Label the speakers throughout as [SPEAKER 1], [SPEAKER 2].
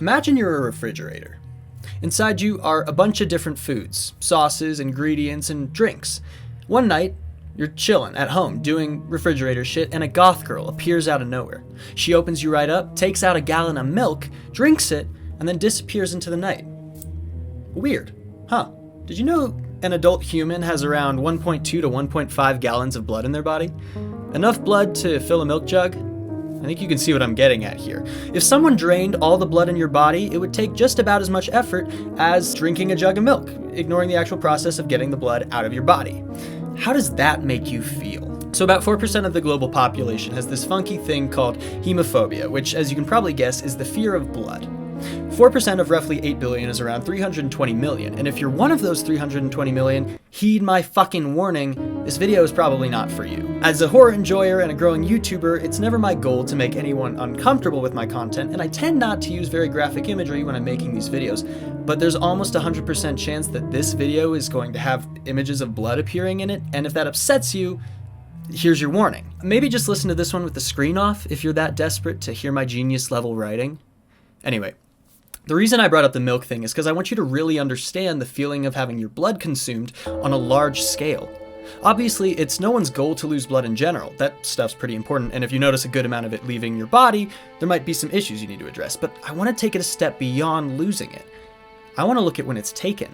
[SPEAKER 1] Imagine you're a refrigerator. Inside you are a bunch of different foods, sauces, ingredients, and drinks. One night, you're chillin' at home doing refrigerator shit and a goth girl appears out of nowhere. She opens you right up, takes out a gallon of milk, drinks it, and then disappears into the night. Weird, huh? Did you know an adult human has around 1.2 to 1.5 gallons of blood in their body? Enough blood to fill a milk jug? I think you can see what I'm getting at here. If someone drained all the blood in your body, it would take just about as much effort as drinking a jug of milk, ignoring the actual process of getting the blood out of your body. How does that make you feel? So about 4% of the global population has this funky thing called hemophobia, which, as you can probably guess, is the fear of blood. 4% of roughly 8 billion is around 320 million, and if you're one of those 320 million, heed my fucking warning, this video is probably not for you. As a horror enjoyer and a growing YouTuber, it's never my goal to make anyone uncomfortable with my content, and I tend not to use very graphic imagery when I'm making these videos, but there's almost 100% chance that this video is going to have images of blood appearing in it, and if that upsets you, here's your warning. Maybe just listen to this one with the screen off if you're that desperate to hear my genius level writing. Anyway, the reason I brought up the milk thing is because I want you to really understand the feeling of having your blood consumed on a large scale. Obviously, it's no one's goal to lose blood in general. That stuff's pretty important, and if you notice a good amount of it leaving your body, there might be some issues you need to address, but I want to take it a step beyond losing it. I want to look at when it's taken.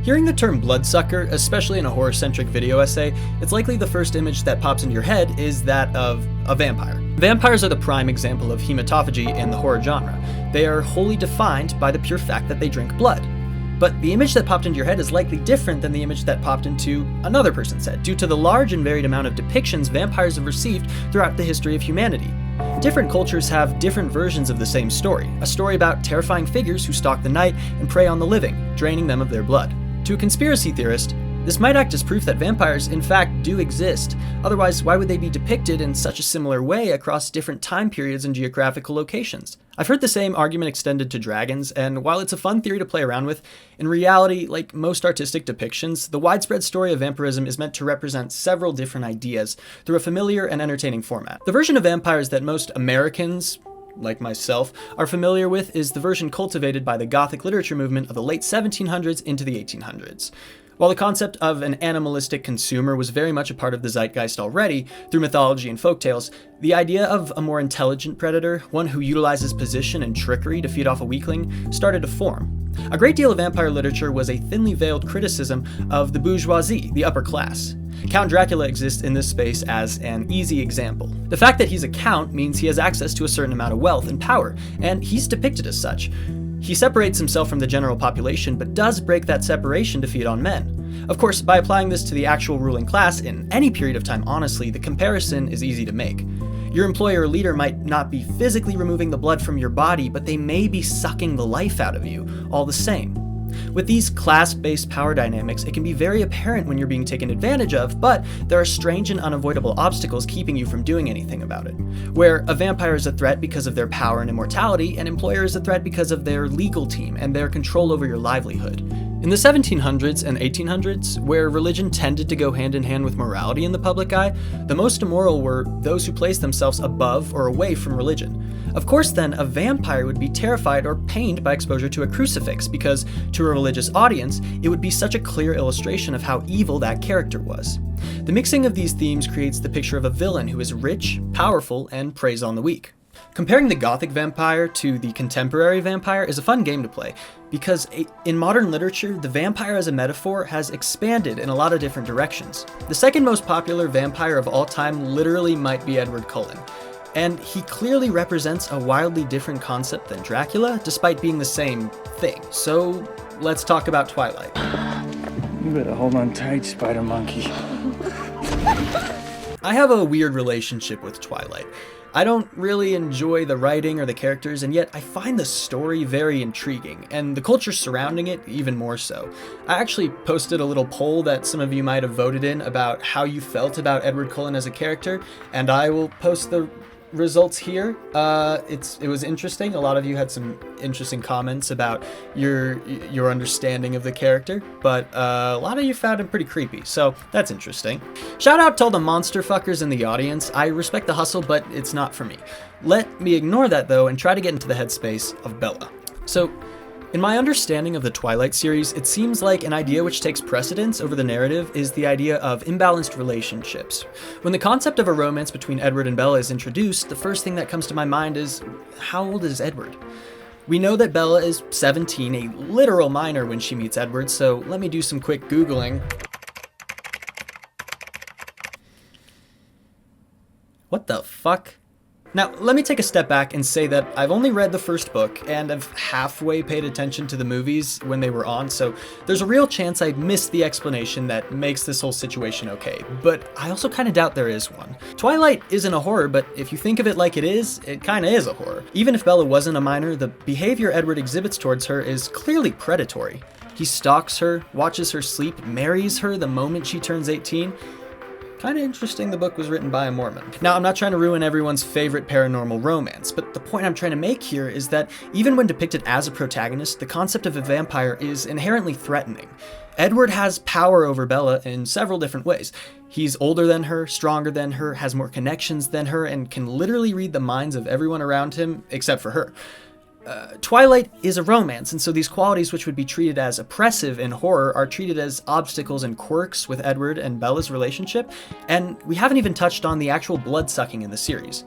[SPEAKER 1] Hearing the term bloodsucker, especially in a horror-centric video essay, it's likely the first image that pops into your head is that of a vampire. Vampires are the prime example of hematophagy in the horror genre. They are wholly defined by the pure fact that they drink blood. But the image that popped into your head is likely different than the image that popped into another person's head, due to the large and varied amount of depictions vampires have received throughout the history of humanity. Different cultures have different versions of the same story, a story about terrifying figures who stalk the night and prey on the living, draining them of their blood. To a conspiracy theorist, this might act as proof that vampires in fact do exist. Otherwise, why would they be depicted in such a similar way across different time periods and geographical locations? I've heard the same argument extended to dragons, and while it's a fun theory to play around with, in reality, like most artistic depictions, the widespread story of vampirism is meant to represent several different ideas through a familiar and entertaining format. The version of vampires that most Americans, like myself, are familiar with is the version cultivated by the Gothic literature movement of the late 1700s into the 1800s. While the concept of an animalistic consumer was very much a part of the zeitgeist already, through mythology and folktales, the idea of a more intelligent predator, one who utilizes position and trickery to feed off a weakling, started to form. A great deal of vampire literature was a thinly veiled criticism of the bourgeoisie, the upper class. Count Dracula exists in this space as an easy example. The fact that he's a count means he has access to a certain amount of wealth and power, and he's depicted as such. He separates himself from the general population, but does break that separation to feed on men. Of course, by applying this to the actual ruling class in any period of time, honestly, the comparison is easy to make. Your employer or leader might not be physically removing the blood from your body, but they may be sucking the life out of you, all the same. With these class-based power dynamics, it can be very apparent when you're being taken advantage of, but there are strange and unavoidable obstacles keeping you from doing anything about it. Where a vampire is a threat because of their power and immortality, an employer is a threat because of their legal team and their control over your livelihood. In the 1700s and 1800s, where religion tended to go hand in hand with morality in the public eye, the most immoral were those who placed themselves above or away from religion. Of course then, a vampire would be terrified or pained by exposure to a crucifix because, to a religious audience, it would be such a clear illustration of how evil that character was. The mixing of these themes creates the picture of a villain who is rich, powerful, and preys on the weak. Comparing the Gothic vampire to the contemporary vampire is a fun game to play, because in modern literature, the vampire as a metaphor has expanded in a lot of different directions. The second most popular vampire of all time literally might be Edward Cullen, and he clearly represents a wildly different concept than Dracula, despite being the same thing. So let's talk about Twilight.
[SPEAKER 2] You better hold on tight, spider monkey.
[SPEAKER 1] I have a weird relationship with Twilight. I don't really enjoy the writing or the characters, and yet I find the story very intriguing, and the culture surrounding it even more so. I actually posted a little poll that some of you might have voted in about how you felt about Edward Cullen as a character, and I will post the results here. It was interesting. A lot of you had some interesting comments about your understanding of the character, but a lot of you found him pretty creepy, so that's interesting. Shout out to all the monster fuckers in the audience. I respect the hustle, but it's not for me. Let me ignore that though and try to get into the headspace of Bella. So, in my understanding of the Twilight series, it seems like an idea which takes precedence over the narrative is the idea of imbalanced relationships. When the concept of a romance between Edward and Bella is introduced, the first thing that comes to my mind is, how old is Edward? We know that Bella is 17, a literal minor when she meets Edward, so let me do some quick Googling. What the fuck? Now, let me take a step back and say that I've only read the first book and I've halfway paid attention to the movies when they were on, so there's a real chance I missed the explanation that makes this whole situation okay, but I also kind of doubt there is one. Twilight isn't a horror, but if you think of it like it kind of is a horror. Even if Bella wasn't a minor, the behavior Edward exhibits towards her is clearly predatory. He stalks her, watches her sleep, marries her the moment she turns 18. Kind of interesting the book was written by a Mormon. Now, I'm not trying to ruin everyone's favorite paranormal romance, but the point I'm trying to make here is that even when depicted as a protagonist, the concept of a vampire is inherently threatening. Edward has power over Bella in several different ways. He's older than her, stronger than her, has more connections than her, and can literally read the minds of everyone around him except for her. Twilight is a romance, and so these qualities which would be treated as oppressive in horror are treated as obstacles and quirks with Edward and Bella's relationship, and we haven't even touched on the actual blood-sucking in the series.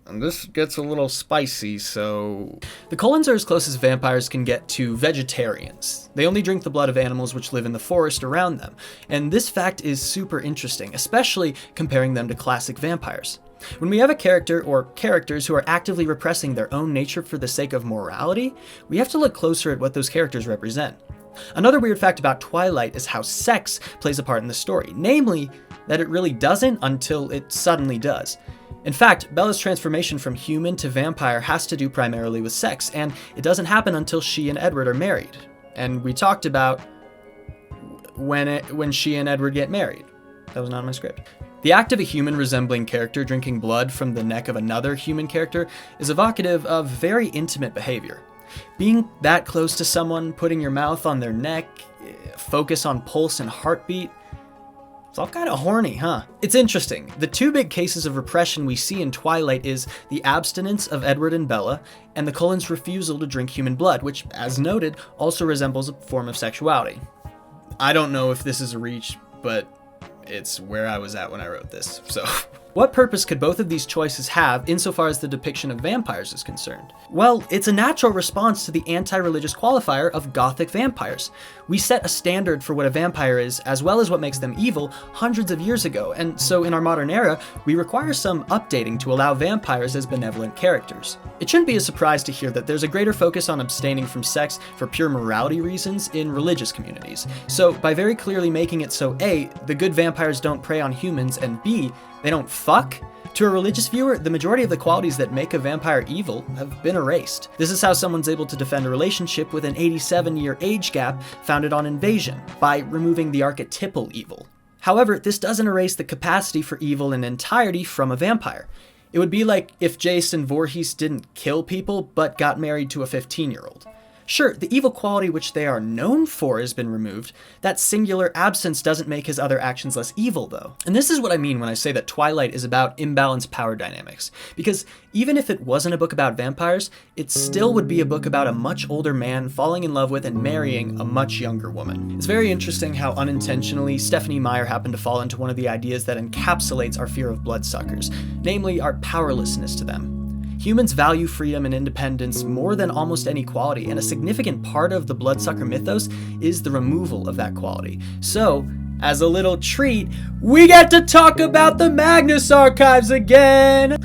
[SPEAKER 1] And this gets a little spicy, so... The Cullens are as close as vampires can get to vegetarians. They only drink the blood of animals which live in the forest around them, and this fact is super interesting, especially comparing them to classic vampires. When we have a character or characters who are actively repressing their own nature for the sake of morality, we have to look closer at what those characters represent. Another weird fact about Twilight is how sex plays a part in the story, namely that it really doesn't until it suddenly does. In fact, Bella's transformation from human to vampire has to do primarily with sex, and it doesn't happen until she and Edward are married. And we talked about when she and Edward get married. That was not in my script. The act of a human-resembling character drinking blood from the neck of another human character is evocative of very intimate behavior. Being that close to someone, putting your mouth on their neck, focus on pulse and heartbeat, it's all kind of horny, huh? It's interesting. The two big cases of repression we see in Twilight is the abstinence of Edward and Bella, and the Cullens' refusal to drink human blood, which, as noted, also resembles a form of sexuality. I don't know if this is a reach, but it's where I was at when I wrote this, so... What purpose could both of these choices have insofar as the depiction of vampires is concerned? Well, it's a natural response to the anti-religious qualifier of gothic vampires. We set a standard for what a vampire is, as well as what makes them evil, hundreds of years ago, and so in our modern era, we require some updating to allow vampires as benevolent characters. It shouldn't be a surprise to hear that there's a greater focus on abstaining from sex for pure morality reasons in religious communities. So, by very clearly making it so A, the good vampires don't prey on humans, and B, they don't fuck? To a religious viewer, the majority of the qualities that make a vampire evil have been erased. This is how someone's able to defend a relationship with an 87-year age gap founded on invasion, by removing the archetypal evil. However, this doesn't erase the capacity for evil in entirety from a vampire. It would be like if Jason Voorhees didn't kill people, but got married to a 15-year-old. Sure, the evil quality which they are known for has been removed. That singular absence doesn't make his other actions less evil, though. And this is what I mean when I say that Twilight is about imbalanced power dynamics. Because even if it wasn't a book about vampires, it still would be a book about a much older man falling in love with and marrying a much younger woman. It's very interesting how unintentionally Stephanie Meyer happened to fall into one of the ideas that encapsulates our fear of bloodsuckers, namely our powerlessness to them. Humans value freedom and independence more than almost any quality, and a significant part of the bloodsucker mythos is the removal of that quality. So, as a little treat, we get to talk about the Magnus Archives again! At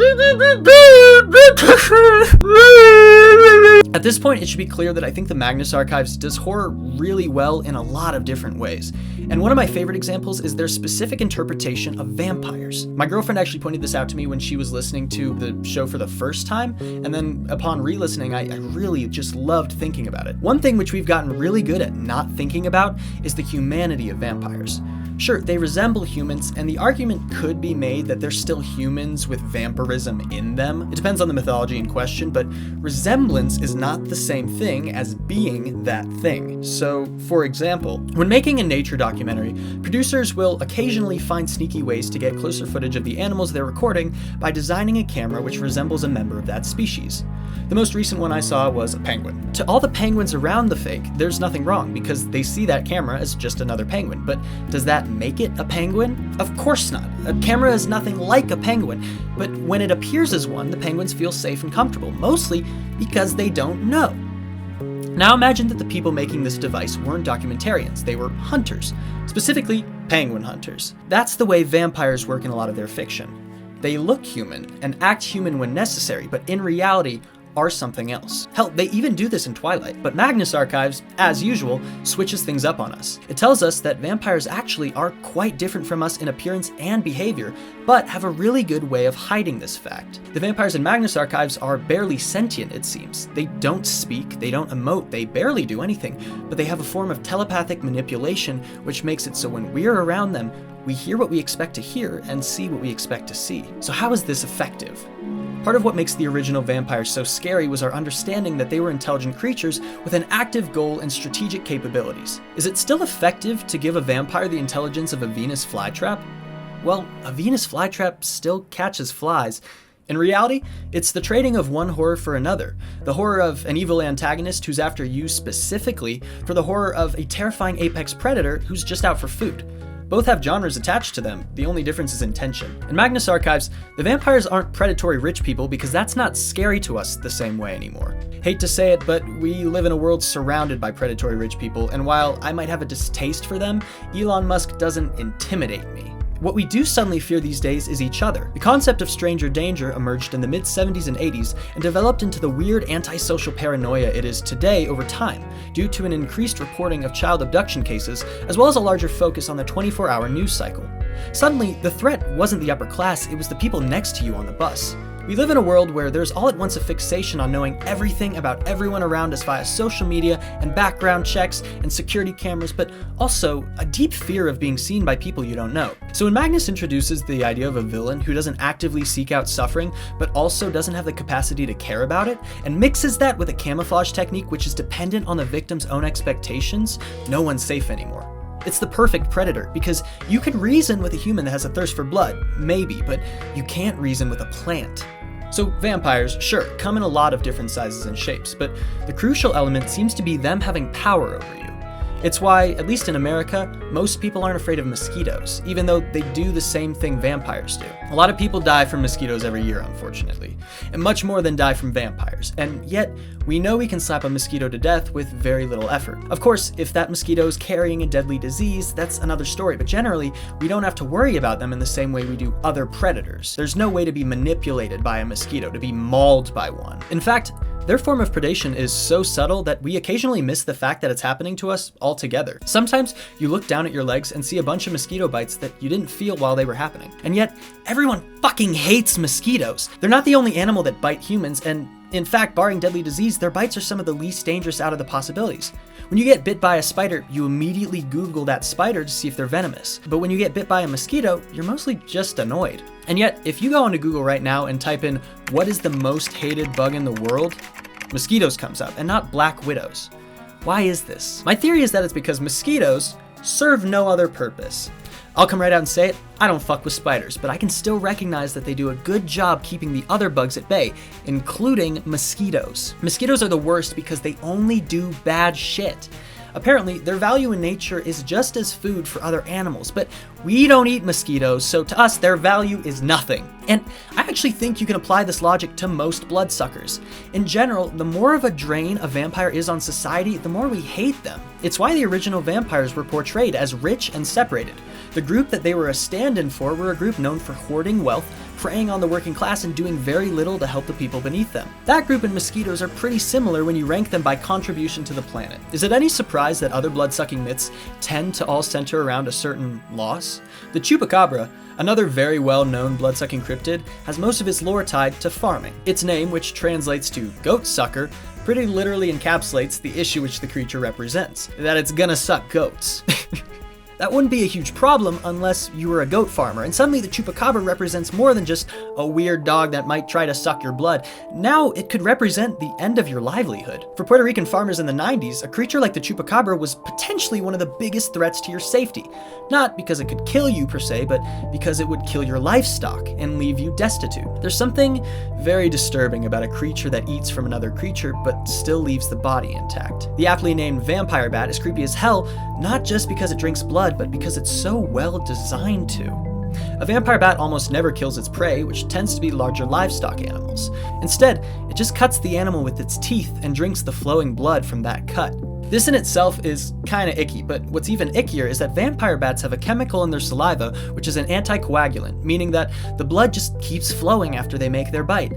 [SPEAKER 1] this point, it should be clear that I think the Magnus Archives does horror really well in a lot of different ways. And one of my favorite examples is their specific interpretation of vampires. My girlfriend actually pointed this out to me when she was listening to the show for the first time, and then upon re-listening, I really just loved thinking about it. One thing which we've gotten really good at not thinking about is the humanity of vampires. Sure, they resemble humans, and the argument could be made that they're still humans with vampirism in them. It depends on the mythology in question, but resemblance is not the same thing as being that thing. So, for example, when making a nature documentary, producers will occasionally find sneaky ways to get closer footage of the animals they're recording by designing a camera which resembles a member of that species. The most recent one I saw was a penguin. To all the penguins around the fake, there's nothing wrong because they see that camera as just another penguin. But does that make it a penguin? Of course not. A camera is nothing like a penguin, but when it appears as one, the penguins feel safe and comfortable, mostly because they don't know. Now imagine that the people making this device weren't documentarians, they were hunters, specifically penguin hunters. That's the way vampires work in a lot of their fiction. They look human and act human when necessary, but in reality, are something else. Hell, they even do this in Twilight, but Magnus Archives, as usual, switches things up on us. It tells us that vampires actually are quite different from us in appearance and behavior, but have a really good way of hiding this fact. The vampires in Magnus Archives are barely sentient, it seems. They don't speak, they don't emote, they barely do anything, but they have a form of telepathic manipulation which makes it so when we're around them, we hear what we expect to hear and see what we expect to see. So how is this effective? Part of what makes the original vampires so scary was our understanding that they were intelligent creatures with an active goal and strategic capabilities. Is it still effective to give a vampire the intelligence of a Venus flytrap? Well, a Venus flytrap still catches flies. In reality, it's the trading of one horror for another. The horror of an evil antagonist who's after you specifically for the horror of a terrifying apex predator who's just out for food. Both have genres attached to them, the only difference is intention. In Magnus Archives, the vampires aren't predatory rich people because that's not scary to us the same way anymore. Hate to say it, but we live in a world surrounded by predatory rich people, and while I might have a distaste for them, Elon Musk doesn't intimidate me. What we do suddenly fear these days is each other. The concept of stranger danger emerged in the mid-70s and 80s and developed into the weird antisocial paranoia it is today over time, due to an increased reporting of child abduction cases, as well as a larger focus on the 24-hour news cycle. Suddenly, the threat wasn't the upper class, it was the people next to you on the bus. We live in a world where there's all at once a fixation on knowing everything about everyone around us via social media and background checks and security cameras, but also a deep fear of being seen by people you don't know. So when Magnus introduces the idea of a villain who doesn't actively seek out suffering, but also doesn't have the capacity to care about it, and mixes that with a camouflage technique which is dependent on the victim's own expectations, no one's safe anymore. It's the perfect predator, because you can reason with a human that has a thirst for blood, maybe, but you can't reason with a plant. So vampires, sure, come in a lot of different sizes and shapes, but the crucial element seems to be them having power over you. It's why, at least in America, most people aren't afraid of mosquitoes, even though they do the same thing vampires do. A lot of people die from mosquitoes every year, unfortunately, and much more than die from vampires, and yet we know we can slap a mosquito to death with very little effort. Of course, if that mosquito is carrying a deadly disease, that's another story, but generally, we don't have to worry about them in the same way we do other predators. There's no way to be manipulated by a mosquito, to be mauled by one. In fact, their form of predation is so subtle that we occasionally miss the fact that it's happening to us altogether. Sometimes you look down at your legs and see a bunch of mosquito bites that you didn't feel while they were happening. And yet, everyone fucking hates mosquitoes. They're not the only animal that bite humans, and in fact, barring deadly disease, their bites are some of the least dangerous out of the possibilities. When you get bit by a spider, you immediately Google that spider to see if they're venomous. But when you get bit by a mosquito, you're mostly just annoyed. And yet, if you go onto Google right now and type in, "What is the most hated bug in the world?" mosquitoes comes up, and not black widows. Why is this? My theory is that it's because mosquitoes serve no other purpose. I'll come right out and say it, I don't fuck with spiders, but I can still recognize that they do a good job keeping the other bugs at bay, including mosquitoes. Mosquitoes are the worst because they only do bad shit. Apparently, their value in nature is just as food for other animals, but we don't eat mosquitoes, so to us, their value is nothing. And I actually think you can apply this logic to most bloodsuckers. In general, the more of a drain a vampire is on society, the more we hate them. It's why the original vampires were portrayed as rich and separated. The group that they were a stand-in for were a group known for hoarding wealth, preying on the working class, and doing very little to help the people beneath them. That group and mosquitoes are pretty similar when you rank them by contribution to the planet. Is it any surprise that other blood-sucking myths tend to all center around a certain loss? The chupacabra, another very well-known blood-sucking cryptid, has most of its lore tied to farming. Its name, which translates to goat sucker, pretty literally encapsulates the issue which the creature represents, that it's gonna suck goats. That wouldn't be a huge problem unless you were a goat farmer, and suddenly the chupacabra represents more than just a weird dog that might try to suck your blood. Now it could represent the end of your livelihood. For Puerto Rican farmers in the 90s, a creature like the chupacabra was potentially one of the biggest threats to your safety. Not because it could kill you per se, but because it would kill your livestock and leave you destitute. There's something very disturbing about a creature that eats from another creature but still leaves the body intact. The aptly named vampire bat is creepy as hell, not just because it drinks blood, but because it's so well designed to. A vampire bat almost never kills its prey, which tends to be larger livestock animals. Instead, it just cuts the animal with its teeth and drinks the flowing blood from that cut. This in itself is kinda icky, but what's even ickier is that vampire bats have a chemical in their saliva which is an anticoagulant, meaning that the blood just keeps flowing after they make their bite.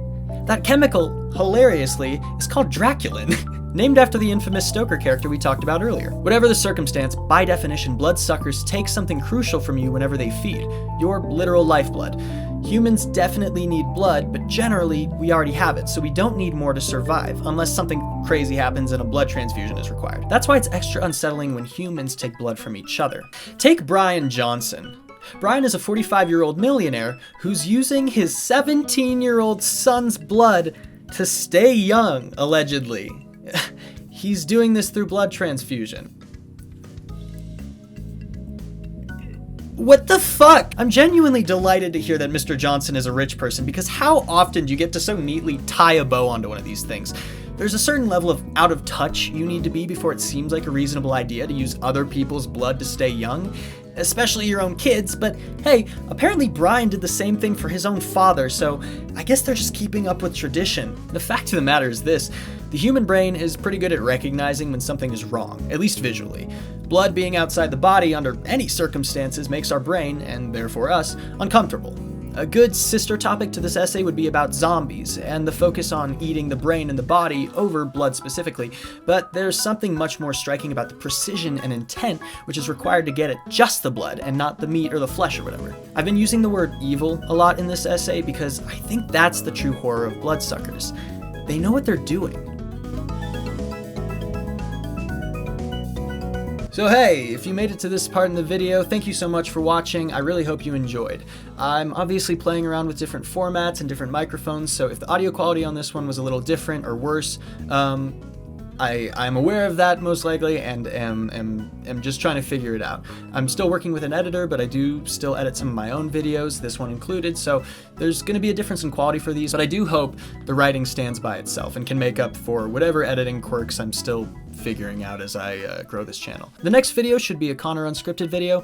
[SPEAKER 1] That chemical, hilariously, is called Draculin, named after the infamous Stoker character we talked about earlier. Whatever the circumstance, by definition, bloodsuckers take something crucial from you whenever they feed, your literal lifeblood. Humans definitely need blood, but generally, we already have it, so we don't need more to survive, unless something crazy happens and a blood transfusion is required. That's why it's extra unsettling when humans take blood from each other. Take Brian Johnson. Brian is a 45-year-old millionaire who's using his 17-year-old son's blood to stay young, allegedly. He's doing this through blood transfusion. What the fuck? I'm genuinely delighted to hear that Mr. Johnson is a rich person, because how often do you get to so neatly tie a bow onto one of these things? There's a certain level of out of touch you need to be before it seems like a reasonable idea to use other people's blood to stay young, especially your own kids, but hey, apparently Brian did the same thing for his own father, so I guess they're just keeping up with tradition. The fact of the matter is this: the human brain is pretty good at recognizing when something is wrong, at least visually. Blood being outside the body under any circumstances makes our brain, and therefore us, uncomfortable. A good sister topic to this essay would be about zombies, and the focus on eating the brain and the body over blood specifically, but there's something much more striking about the precision and intent which is required to get at just the blood and not the meat or the flesh or whatever. I've been using the word evil a lot in this essay because I think that's the true horror of bloodsuckers. They know what they're doing. So hey, if you made it to this part in the video, thank you so much for watching. I really hope you enjoyed. I'm obviously playing around with different formats and different microphones, so if the audio quality on this one was a little different or worse, I'm aware of that most likely, and am just trying to figure it out. I'm still working with an editor, but I do still edit some of my own videos, this one included, so there's going to be a difference in quality for these, but I do hope the writing stands by itself and can make up for whatever editing quirks I'm still figuring out as I grow this channel. The next video should be a Connor Unscripted video,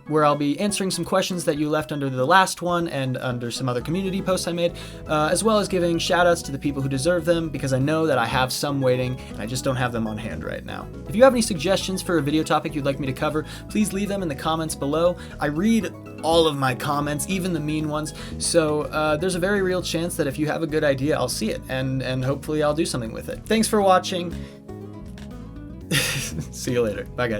[SPEAKER 1] where I'll be answering some questions that you left under the last one and under some other community posts I made, as well as giving shoutouts to the people who deserve them, because I know that I have some waiting and I just don't have them on hand right now. If you have any suggestions for a video topic you'd like me to cover, please leave them in the comments below. I read all of my comments, even the mean ones, so there's a very real chance that if you have a good idea, I'll see it, and hopefully I'll do something with it. Thanks for watching. See you later. Bye, guys.